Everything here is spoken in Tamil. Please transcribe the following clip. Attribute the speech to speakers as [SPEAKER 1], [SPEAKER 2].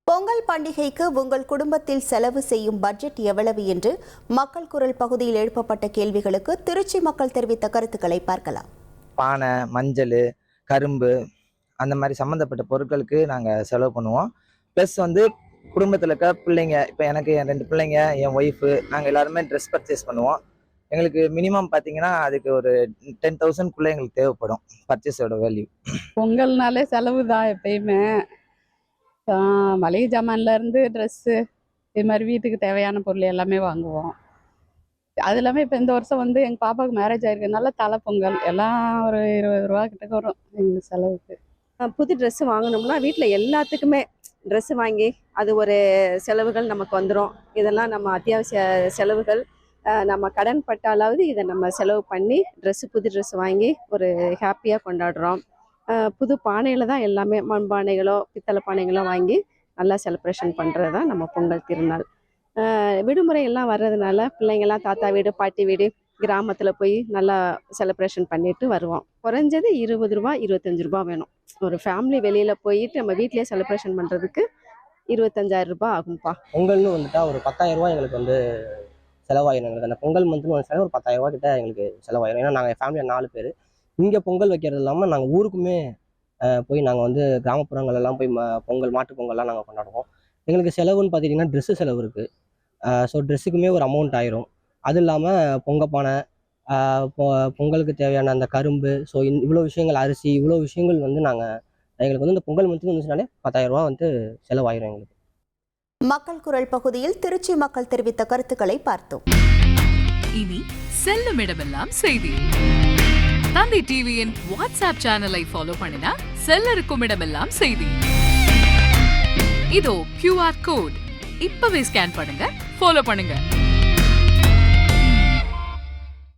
[SPEAKER 1] பொங்கல் பண்டிகைக்கு உங்கள் குடும்பத்தில் செலவு செய்யும் பட்ஜெட் எவ்வளவு என்று மக்கள் குரல் பகுதியில் எழுப்பப்பட்ட கேள்விகளுக்கு திருச்சி மக்கள் தெரிவித்த கருத்துக்களை பார்க்கலாம்.
[SPEAKER 2] பானை, மஞ்சள், கரும்பு அந்த மாதிரி சம்மந்தப்பட்ட பொருட்களுக்கு நாங்கள் செலவு பண்ணுவோம். ப்ளஸ் குடும்பத்தில் இருக்க பிள்ளைங்க, இப்போ எனக்கு என் 2 பிள்ளைங்க, என் ஒய்ஃபு, நாங்கள் எல்லாருமே ட்ரெஸ் பர்ச்சேஸ் பண்ணுவோம். எங்களுக்கு மினிமம் பார்த்தீங்கன்னா அதுக்கு ஒரு 10,000க்குள்ளே எங்களுக்கு தேவைப்படும் பர்ச்சேஸோட வேல்யூ.
[SPEAKER 3] பொங்கல்னாலே செலவு தான் எப்பயுமே. மளிகை ஜாமான்லேருந்து ட்ரெஸ்ஸு இது மாதிரி வீட்டுக்கு தேவையான பொருள் எல்லாமே வாங்குவோம். அது இல்லாமல் இப்போ இந்த வருஷம் எங்கள் பாப்பாவுக்கு மேரேஜ் ஆகிருக்கனால தலை பொங்கல் எல்லாம் ஒரு 20 ரூபா கிட்டக்க வரும் எங்களுக்கு செலவுக்கு.
[SPEAKER 4] புது ட்ரெஸ்ஸு வாங்கினோம்னா வீட்டில் எல்லாத்துக்குமே ட்ரெஸ்ஸு வாங்கி அது ஒரு செலவுகள் நமக்கு வந்துடும். இதெல்லாம் நம்ம அத்தியாவசிய செலவுகள். நம்ம கடன் பட்டாலாவது இதை நம்ம செலவு பண்ணி புது ட்ரெஸ்ஸு வாங்கி ஒரு ஹாப்பியாக கொண்டாடுறோம். புது பானையில் தான் எல்லாமே மண்பானைகளோ பித்தளை பானைகளோ வாங்கி நல்லா செலிப்ரேஷன் பண்ணுறது தான் நம்ம பொங்கல் திருநாள். விடுமுறை எல்லாம் வர்றதுனால பிள்ளைங்கள்லாம் தாத்தா வீடு பாட்டி வீடு கிராமத்தில் போய் நல்லா செலிப்ரேஷன் பண்ணிட்டு வருவோம். குறைஞ்சது 20 ரூபா 25 ரூபா வேணும். ஒரு ஃபேமிலி வெளியில் போயிட்டு நம்ம வீட்டிலேயே செலிப்ரேஷன் பண்ணுறதுக்கு 25,000 ரூபாய் ஆகும்ப்பா.
[SPEAKER 5] பொங்கல்னு வந்துட்டா ஒரு 10,000 ரூபா எங்களுக்கு செலவாயிரும். எங்களுக்கு அந்த பொங்கல் மந்த்னு ஒரு 10,000 ரூபா கிட்ட எங்களுக்கு செலவாயிரும். ஏன்னா நாங்கள் ஃபேமிலியில் 4 பேர். இங்கே பொங்கல் வைக்கிறது இல்லாமல் நாங்கள் ஊருக்குமே போய் நாங்கள் கிராமப்புறங்கள்லாம் போய் பொங்கல் மாட்டு பொங்கல்லாம் நாங்கள் கொண்டாடுவோம். எங்களுக்கு செலவுன்னு பார்த்திங்கன்னா ட்ரெஸ்ஸு செலவு இருக்குது. ஸோ ட்ரெஸ்ஸுக்குமே ஒரு அமௌண்ட் ஆயிரும். அது இல்லாமல் பொங்கப்பானை, பொங்கலுக்கு தேவையான அந்த கரும்பு, ஸோ இவ்வளோ விஷயங்கள், அரிசி, இவ்வளோ விஷயங்கள் நாங்கள் எங்களுக்கு இந்த பொங்கல் மந்த்துக்கு வந்துச்சுனாலே 10,000 ரூபா செலவாயிரும் எங்களுக்கு.
[SPEAKER 1] மக்கள் குரல் பகுதியில் திருச்சி மக்கள் தெரிவித்த கருத்துக்களை பார்த்தோம்.
[SPEAKER 6] இனி செல்லும் இடமெல்லாம் செய்தி. தந்தி டிவியின் வாட்ஸ்அப் சேனலை ஃபாலோ பண்ணினா செல்ல இருக்கும் இடமெல்லாம் செய்தி. இதோ QR கோட் இப்பவே ஸ்கேன் பண்ணுங்க, ஃபாலோ பண்ணுங்க.